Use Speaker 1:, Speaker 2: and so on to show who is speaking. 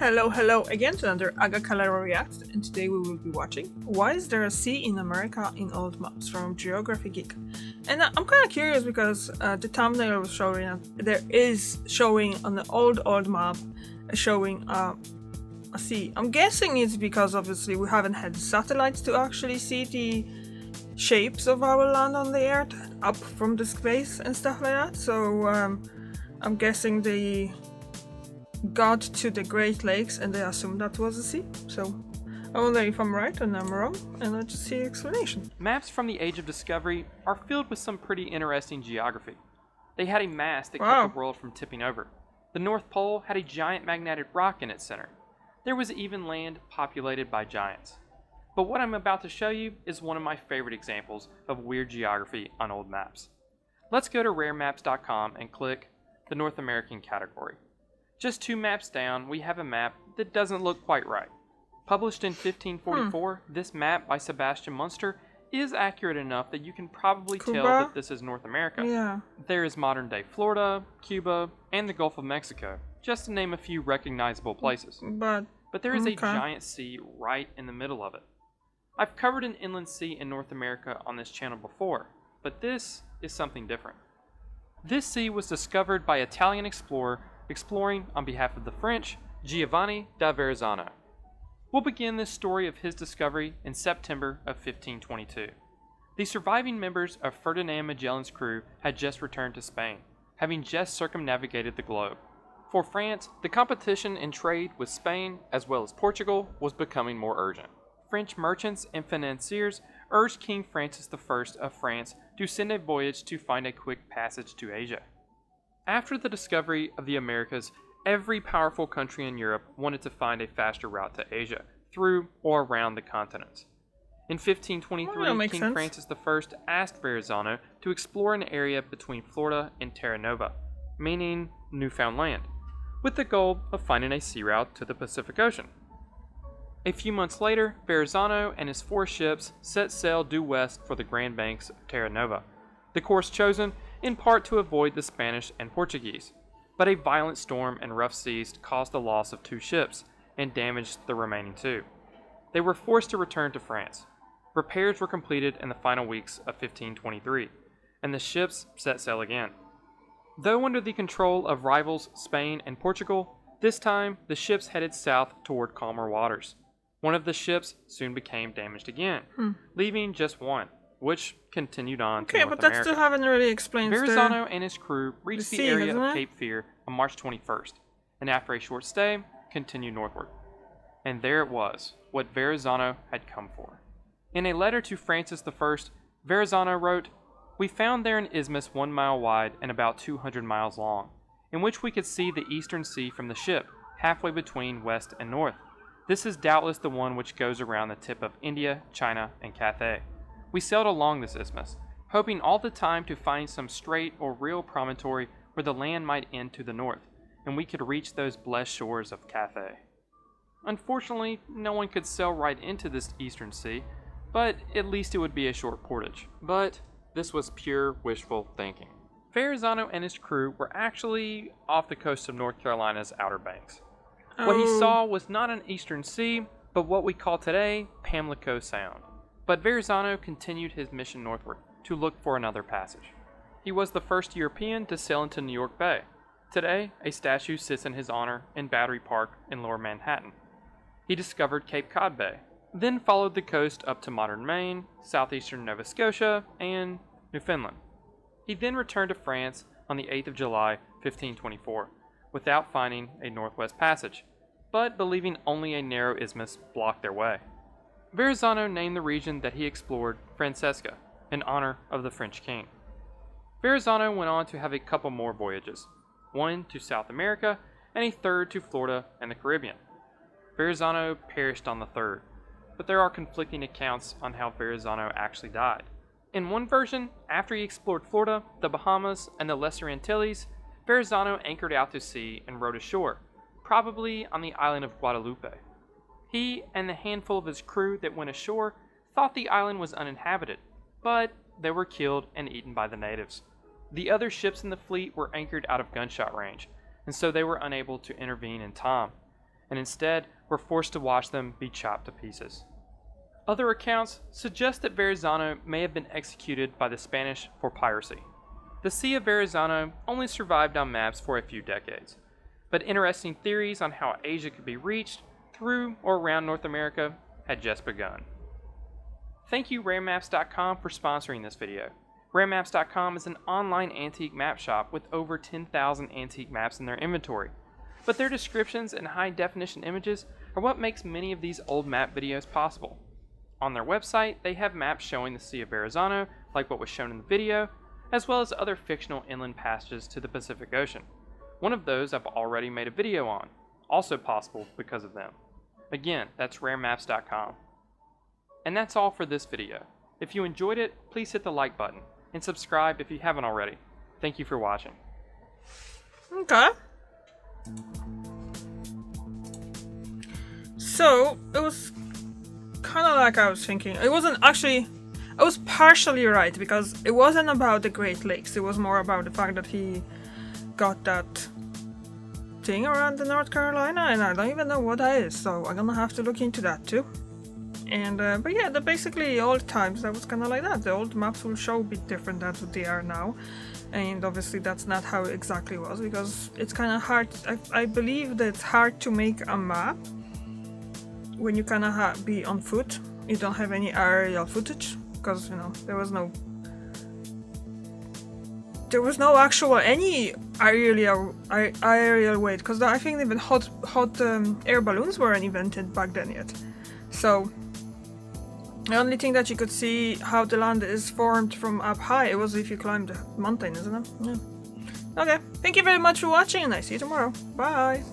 Speaker 1: Hello again to another Aga Calero Reacts, and today we will be watching Why is there a sea in America in old maps from Geography Geek. And I'm kind of curious because the thumbnail was showing there is showing on the old map showing a sea. I'm guessing it's because obviously we haven't had satellites to actually see the shapes of our land on the earth up from the space and stuff like that. So I'm guessing they got to the Great Lakes and they assumed that was a sea. So I wonder if I'm right and I'm wrong, and let's just see the explanation.
Speaker 2: Maps from the Age of Discovery are filled with some pretty interesting geography. They had a mass that kept the world from tipping over. The North Pole had a giant magnetic rock in its center. There was even land populated by giants. But what I'm about to show you is one of my favorite examples of weird geography on old maps. Let's go to raremaps.com and click the North American category. Just 2 maps down, we have a map that doesn't look quite right. Published in 1544, this map by Sebastian Munster is accurate enough that you can probably tell that this is North America.
Speaker 1: Yeah.
Speaker 2: There is modern-day Florida, Cuba, and the Gulf of Mexico, just to name a few recognizable places. But there is a giant sea right in the middle of it. I've covered an inland sea in North America on this channel before, but this is something different. This sea was discovered by Italian explorer exploring on behalf of the French, Giovanni da Verrazzano. We'll begin this story of his discovery in September of 1522. The surviving members of Ferdinand Magellan's crew had just returned to Spain, having just circumnavigated the globe. For France, the competition in trade with Spain as well as Portugal was becoming more urgent. French merchants and financiers urged King Francis I of France to send a voyage to find a quick passage to Asia. After the discovery of the Americas, every powerful country in Europe wanted to find a faster route to Asia, through or around the continents. In 1523, King Francis I asked Verrazzano to explore an area between Florida and Terra Nova, meaning Newfoundland, with the goal of finding a sea route to the Pacific Ocean. A few months later, Verrazzano and his 4 ships set sail due west for the Grand Banks of Terra Nova, the course chosen in part to avoid the Spanish and Portuguese. But a violent storm and rough seas caused the loss of 2 ships and damaged the remaining 2. They were forced to return to France. Repairs were completed in the final weeks of 1523, and the ships set sail again. Though under the control of rivals Spain and Portugal, this time the ships headed south toward calmer waters. One of the ships soon became damaged again, leaving just one, which continued on to North America.
Speaker 1: That still haven't really explained.
Speaker 2: Verrazzano and his crew reached the area of Cape Fear on March 21st, and after a short stay, continued northward. And there it was, what Verrazzano had come for. In a letter to Francis I, Verrazzano wrote, "We found there an isthmus 1 mile wide and about 200 miles long, in which we could see the eastern sea from the ship, halfway between west and north. This is doubtless the one which goes around the tip of India, China, and Cathay. We sailed along this isthmus, hoping all the time to find some straight or real promontory where the land might end to the north, and we could reach those blessed shores of Cathay. Unfortunately, no one could sail right into this eastern sea, but at least it would be a short portage. But this was pure wishful thinking." Verrazzano and his crew were actually off the coast of North Carolina's Outer Banks. What he saw was not an eastern sea, but what we call today Pamlico Sound. But Verrazzano continued his mission northward to look for another passage. He was the first European to sail into New York Bay. Today, a statue sits in his honor in Battery Park in Lower Manhattan. He discovered Cape Cod Bay, then followed the coast up to modern Maine, southeastern Nova Scotia, and Newfoundland. He then returned to France on the 8th of July, 1524, without finding a northwest passage, but believing only a narrow isthmus blocked their way. Verrazzano named the region that he explored Francesca, in honor of the French king. Verrazzano went on to have a couple more voyages, one to South America and a third to Florida and the Caribbean. Verrazzano perished on the third, but there are conflicting accounts on how Verrazzano actually died. In one version, after he explored Florida, the Bahamas, and the Lesser Antilles, Verrazzano anchored out to sea and rowed ashore, probably on the island of Guadalupe. He and the handful of his crew that went ashore thought the island was uninhabited, but they were killed and eaten by the natives. The other ships in the fleet were anchored out of gunshot range, and so they were unable to intervene in time. and instead were forced to watch them be chopped to pieces. Other accounts suggest that Verrazano may have been executed by the Spanish for piracy. The Sea of Verrazano only survived on maps for a few decades, but interesting theories on how Asia could be reached through or around North America had just begun. Thank you RareMaps.com for sponsoring this video. RareMaps.com is an online antique map shop with over 10,000 antique maps in their inventory, but their descriptions and high-definition images are what makes many of these old map videos possible. On their website, they have maps showing the Sea of Verrazano, like what was shown in the video, as well as other fictional inland passages to the Pacific Ocean. One of those I've already made a video on, also possible because of them. Again, that's RareMaps.com. And that's all for this video. If you enjoyed it, please hit the like button, and subscribe if you haven't already. Thank you for watching.
Speaker 1: Okay. So, it was kind of like I was thinking. It wasn't actually... I was partially right, because it wasn't about the Great Lakes. It was more about the fact that he got that thing around the North Carolina, and I don't even know what that is, so I'm gonna have to look into that too. And but yeah, basically old times that was kind of like that. The old maps will show a bit different than what they are now, and obviously that's not how it exactly was, because it's kind of hard. I believe that it's hard to make a map when you kind of be on foot. You don't have any aerial footage, because you know there was no actual any aerial way, because I think even hot air balloons weren't invented back then yet. So the only thing that you could see how the land is formed from up high, it was if you climbed the mountain, isn't it? Yeah. Okay, thank you very much for watching, and I see you tomorrow. Bye!